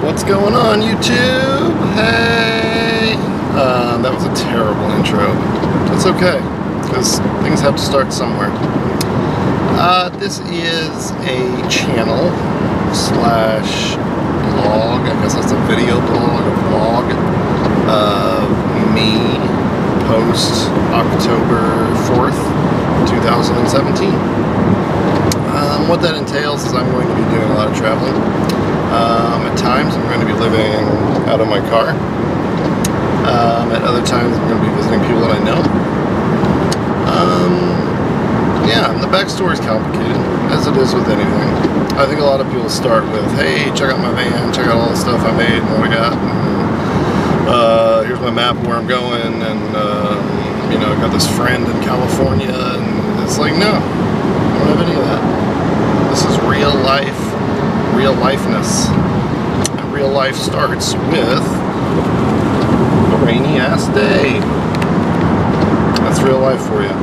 What's going on, YouTube? Hey! That was a terrible intro. It's okay, because things have to start somewhere. This is a channel slash blog. I guess that's a video blog, a vlog of me post October 4th, 2017. What that entails is I'm going to be doing a lot of traveling. At times I'm going to be living out of my car. At other times I'm going to be visiting people that I know. Yeah, and the backstory is complicated, as it is with anything. I think a lot of people start with, hey, check out my van, check out all the stuff I made and what I got. And, here's my map of where I'm going, and you know, I got this friend in California, and it's like, no, I don't have any of that. This is real life, real lifeness. And real life starts with a rainy ass day. That's real life for you.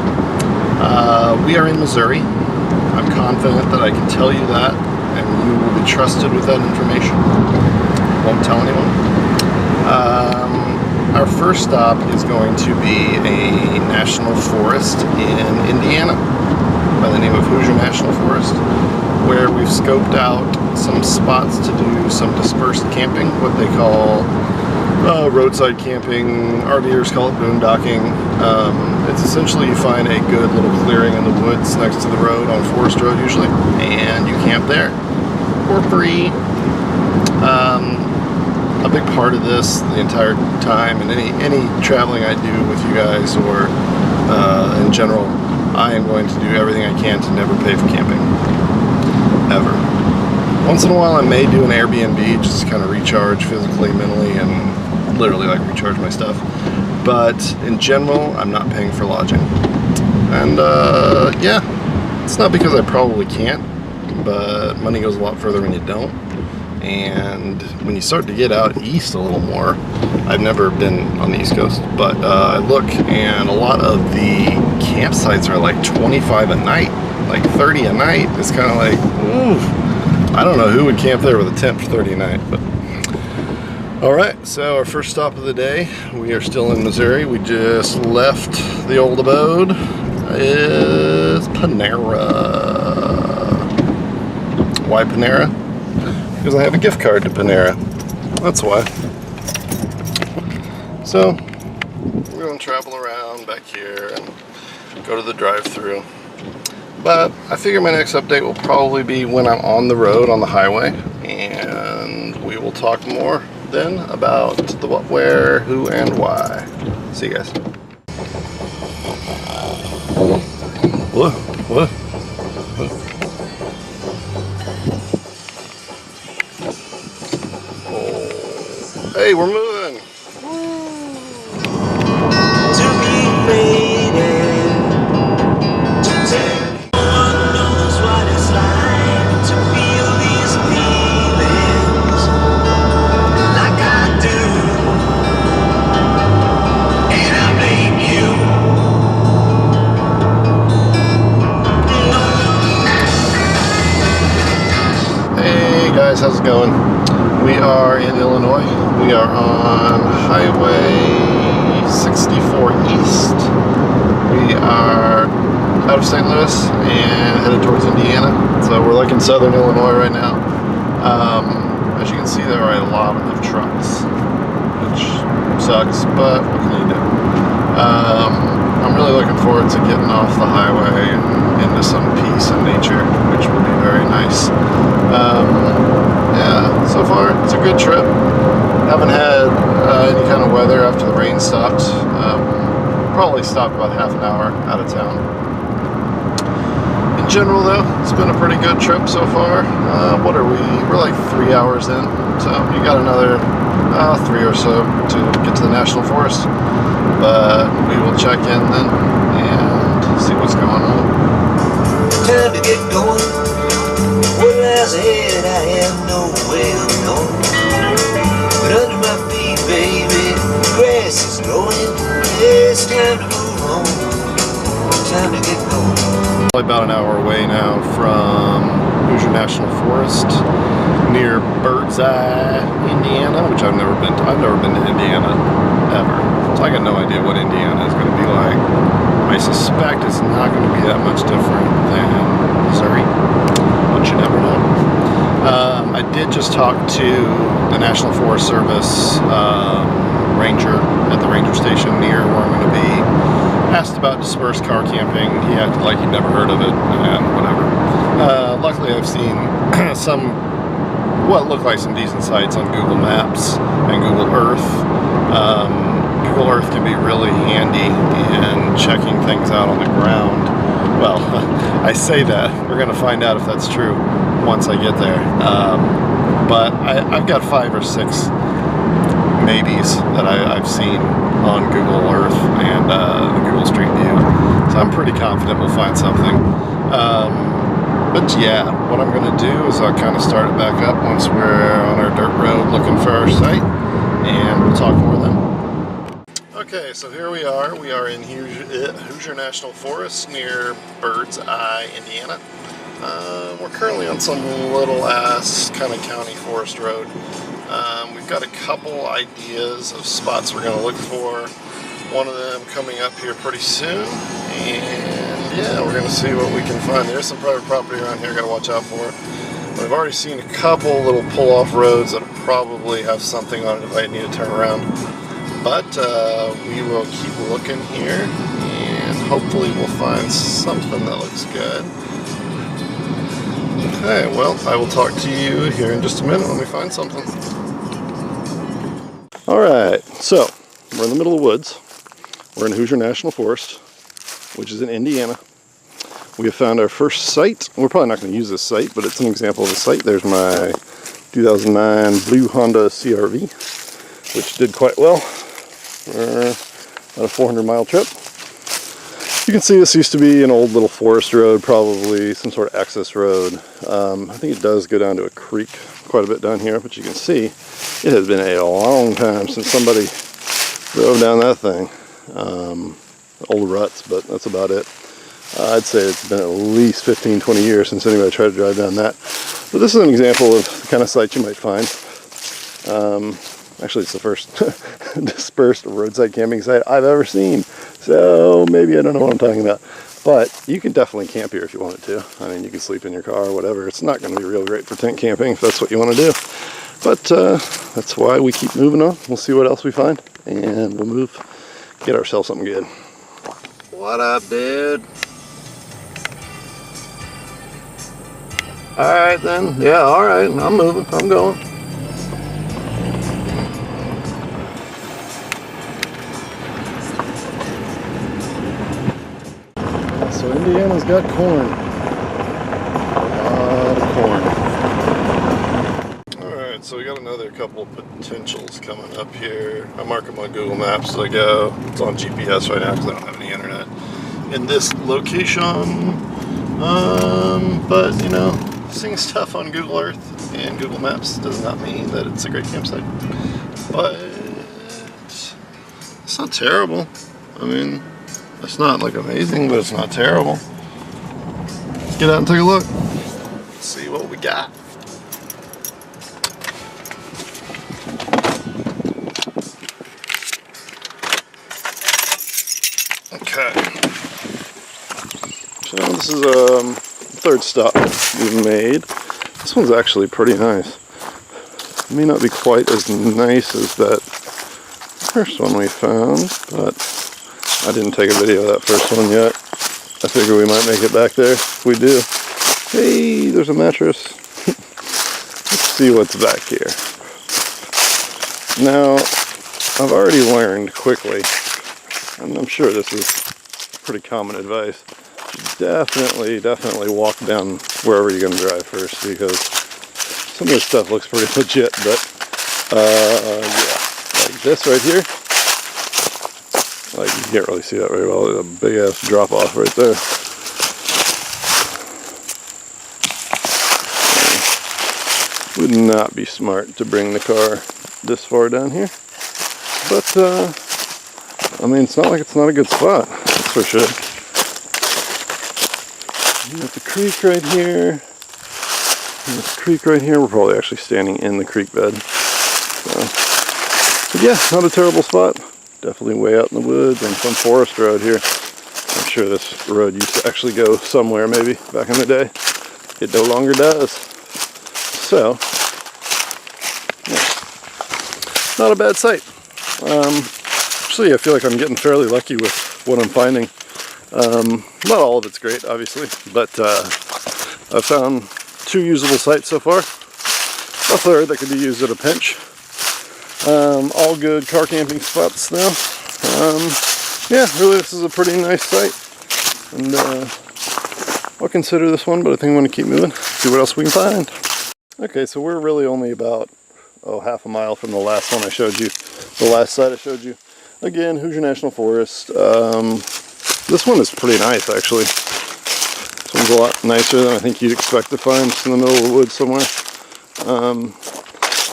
We are in Missouri. I'm confident that I can tell you that, and you will be trusted with that information. Won't tell anyone. Our first stop is going to be a national forest in Indiana by the name of Hoosier National Forest, where we've scoped out some spots to do some dispersed camping, what they call roadside camping. RVers call it boondocking. It's essentially you find a good little clearing in the woods next to the road, on Forest Road usually, and you camp there for free. A big part of this the entire time, and any traveling I do with you guys or in general, I am going to do everything I can to never pay for camping, ever. Once in a while I may do an Airbnb just to kind of recharge physically, mentally, and literally like recharge my stuff. But in general, I'm not paying for lodging. And yeah, it's not because I probably can't, but money goes a lot further when you don't. And when you start to get out east a little more, I've never been on the East Coast, but I look, and a lot of the campsites are like 25 a night, like 30 a night. It's kind of like, ooh, I don't know who would camp there with a tent for 30 a night, but all right. So our first stop of the day, we are still in Missouri. We just left the old abode. Is Panera. Why Panera? Because I have a gift card to Panera. That's why. So we're going to travel around back here and go to the drive-thru. But I figure my next update will probably be when I'm on the road on the highway, and we will talk more then about the what, where, who, and why. See you guys. What? Hey, we're moving. To be faded, to take. No one knows what it's like to feel these feelings like I do, and I blame you. Hey guys, how's it going? We are in Illinois. We are on Highway 64 East. We are out of St. Louis and headed towards Indiana. So we're like in southern Illinois right now. As you can see, there are a lot of trucks, which sucks, but what can you do? I'm really looking forward to getting off the highway and into some peace and nature, which will be very nice. Yeah, so far it's a good trip. Haven't had any kind of weather after the rain stopped. Probably stopped about half an hour out of town. In general though, it's been a pretty good trip so far. What are we? We're like 3 hours in, so you got another 3 or so to get to the National Forest. But we will check in then and see what's going on. Time to get going. What lies ahead, I have no way of knowing. But under my feet, baby, the grass is growing. It's time to move on. Time to get going. Probably about an hour away now from Hoosier National Forest near Birdseye, Indiana, which I've never been to. I've never been to Indiana, ever. So I got no idea what Indiana is going to be like. I suspect it's not going to be that much different than Missouri, but you never know. I did just talk to the National Forest Service ranger at the ranger station near where I'm going to be. Asked about dispersed car camping. He acted like he'd never heard of it, and whatever. Luckily, I've seen some, what look like some decent sites on Google Maps and Google Earth. Google Earth can be really handy in checking things out on the ground. Well, I say that. We're going to find out if that's true once I get there. But I've got 5 or 6 maybes that I've seen on Google Earth and the Google Street View. So I'm pretty confident we'll find something. But yeah, what I'm going to do is I'll kind of start it back up once we're on our dirt road looking for our site, and we'll talk more then. Okay, so here we are. We are in Hoosier National Forest near Birdseye, Indiana. We're currently on some little ass kind of county forest road. We've got a couple ideas of spots we're going to look for. One of them coming up here pretty soon, and yeah, we're going to see what we can find. There's some private property around here I got to watch out for. But I've already seen a couple little pull-off roads that probably have something on it if I need to turn around. But we will keep looking here, and hopefully we'll find something that looks good. Okay, well, I will talk to you here in just a minute when we find something. Alright, so we're in the middle of the woods. We're in Hoosier National Forest, which is in Indiana. We have found our first site. We're probably not going to use this site, but it's an example of a site. There's my 2009 blue Honda CRV, which did quite well for about a 400-mile trip. You can see this used to be an old little forest road, probably some sort of access road. I think it does go down to a creek quite a bit down here, but you can see it has been a long time since somebody drove down that thing. Old ruts, but that's about it. I'd say it's been at least 15-20 years since anybody tried to drive down that. But this is an example of the kind of site you might find. Actually, it's the first dispersed roadside camping site I've ever seen. So maybe I don't know what I'm talking about. But you can definitely camp here if you wanted to. I mean, you can sleep in your car or whatever. It's not going to be real great for tent camping if that's what you want to do. But that's why we keep moving on. We'll see what else we find, and we'll get ourselves something good. What up, dude? Alright then. Yeah, alright. I'm moving. I'm going. So Indiana's got corn. A lot of corn. Alright, so we got another couple of potentials coming up here. I mark them on Google Maps as I go. It's on GPS right now because I don't have any internet in this location. But you know, seeing stuff on Google Earth and Google Maps does not mean that it's a great campsite. But it's not terrible. I mean, it's not like amazing, but it's not terrible. Let's get out and take a look. See what we got. Okay. So this is the third stop we've made. This one's actually pretty nice. It may not be quite as nice as that first one we found, but I didn't take a video of that first one yet. I figure we might make it back there if we do. Hey, there's a mattress. Let's see what's back here. Now, I've already learned quickly, and I'm sure this is pretty common advice, definitely walk down wherever you're going to drive first, because some of this stuff looks pretty legit, but yeah, like this right here. Like, you can't really see that very well. There's a big ass drop off right there. Would not be smart to bring the car this far down here. But, I mean, it's not like it's not a good spot. That's for sure. You got the creek right here. This creek right here, we're probably actually standing in the creek bed. So, but yeah, not a terrible spot. Definitely way out in the woods and some forest road here. I'm sure this road used to actually go somewhere maybe back in the day. It no longer does. So, yeah, not a bad site. Actually, I feel like I'm getting fairly lucky with what I'm finding. Not all of it's great, obviously, but I've found 2 usable sites so far. A third that could be used at a pinch. All good car camping spots now. Yeah, really, this is a pretty nice site, and I'll consider this one, but I think I'm going to keep moving, see what else we can find. Okay, so we're really only about half a mile from the last one I showed you, the last site I showed you. Again, Hoosier National Forest. This one is pretty nice, actually. This one's a lot nicer than I think you'd expect to find just in the middle of the woods somewhere.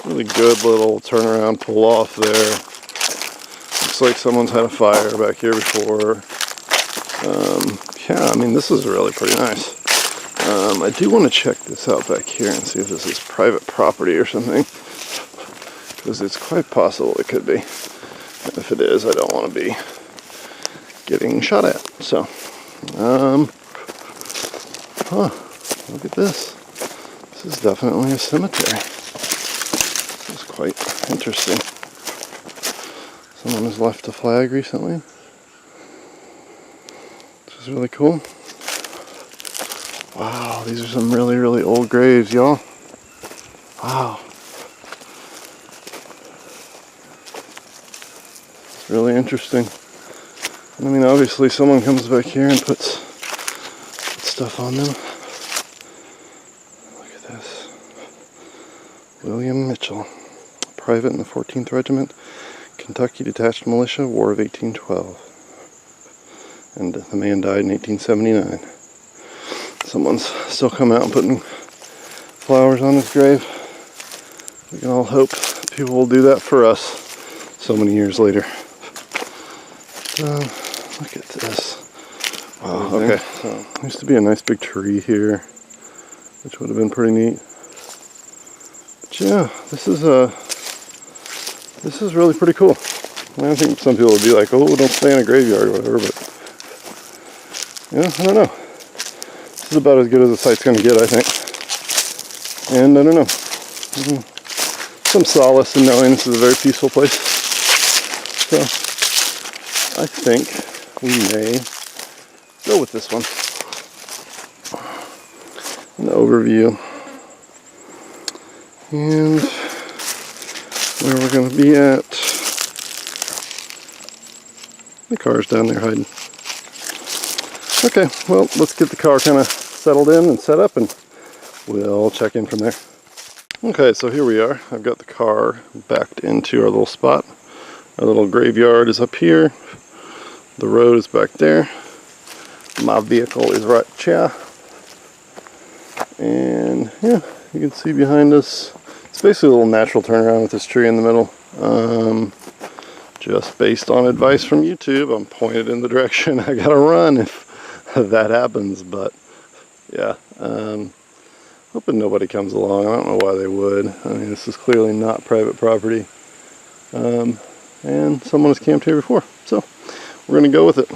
Really good little turnaround pull off there. Looks like someone's had a fire back here before. Yeah, I mean, this is really pretty nice. I do want to check this out back here and see if this is private property or something, because it's quite possible it could be. And if it is, I don't want to be getting shot at. So, look at this. This is definitely a cemetery. This is quite interesting. Someone has left a flag recently. This is really cool. Wow, these are some really, really old graves, y'all. Wow. It's really interesting. I mean, obviously someone comes back here and puts stuff on them. Look at this. William Mitchell, private in the 14th Regiment, Kentucky Detached Militia, War of 1812. And the man died in 1879. Someone's still coming out and putting flowers on his grave. We can all hope people will do that for us so many years later. Look at this. Wow, okay. So, there used to be a nice big tree here, which would have been pretty neat. But yeah, this is really pretty cool. I think some people would be like, oh, don't stay in a graveyard or whatever, but yeah, I don't know. This is about as good as the site's going to get, I think. And I don't know. Some solace in knowing this is a very peaceful place. So, I think we may go with this one. An overview. And where we're going to be at. The car's down there hiding. Okay, well, let's get the car kind of settled in and set up, and we'll check in from there. Okay, so here we are. I've got the car backed into our little spot. Our little graveyard is up here. The road is back there. My vehicle is right here. And yeah, you can see behind us, it's basically a little natural turnaround with this tree in the middle. Just based on advice from YouTube, I'm pointed in the direction I gotta run if that happens, but yeah, hoping nobody comes along. I don't know why they would. I mean, this is clearly not private property, and someone has camped here before, so we're gonna go with it.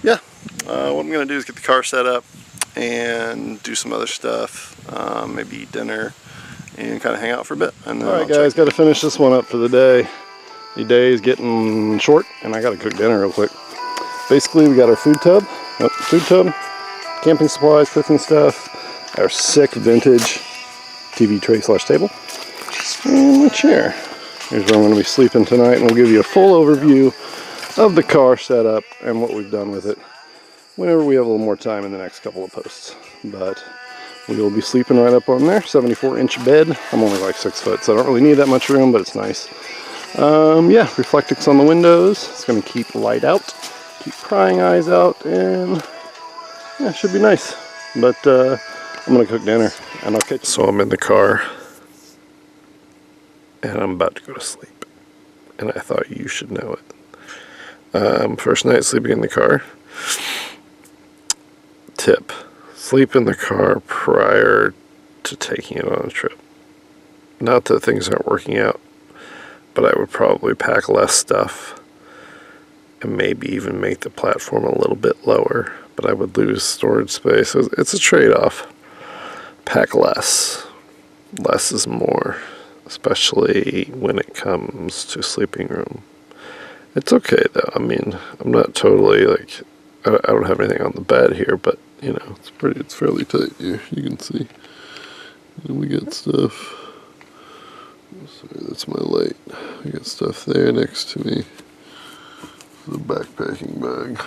Yeah, what I'm gonna do is get the car set up and do some other stuff, maybe eat dinner and kind of hang out for a bit. And then all right, guys, got to finish this one up for the day. The day is getting short, and I got to cook dinner real quick. Basically, we got our food tub, camping supplies, cooking stuff, our sick vintage TV tray / table, and my chair. Here's where I'm going to be sleeping tonight, and we'll give you a full overview of the car setup and what we've done with it whenever we have a little more time in the next couple of posts. But we will be sleeping right up on there, 74-inch bed. I'm only like 6 foot, so I don't really need that much room, but it's nice. Yeah, reflectix on the windows. It's going to keep light out, keep prying eyes out, and yeah, it should be nice. But I'm going to cook dinner, and I'll catch you. So I'm in the car, and I'm about to go to sleep, and I thought you should know it. First night sleeping in the car. Tip. Sleep in the car prior to taking it on a trip. Not that things aren't working out, but I would probably pack less stuff and maybe even make the platform a little bit lower, but I would lose storage space. It's a trade-off. Pack less. Less is more, especially when it comes to sleeping room. It's okay though. I mean, I'm not totally like, I don't have anything on the bed here, but you know, it's fairly tight here. You can see. And we got stuff. Sorry, that's my light. We got stuff there next to me. The backpacking bag.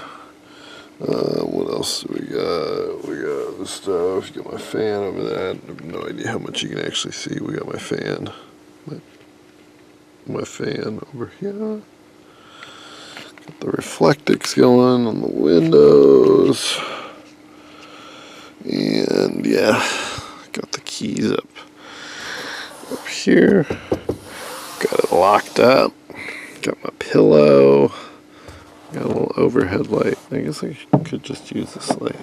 What else do we got? We got the stuff. Got my fan over there. I have no idea how much you can actually see. We got my fan. My fan over here. Got the reflectix going on the windows. And yeah, got the keys up here. Got it locked up. Got my pillow. Got a little overhead light. I guess I could just use this light,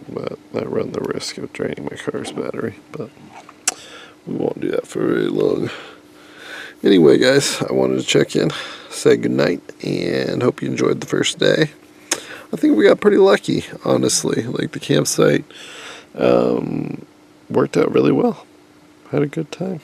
but I run the risk of draining my car's battery, but we won't do that for very long. Anyway, guys, I wanted to check in, say goodnight, and hope you enjoyed the first day. I think we got pretty lucky, honestly. Like, the campsite worked out really well. Had a good time.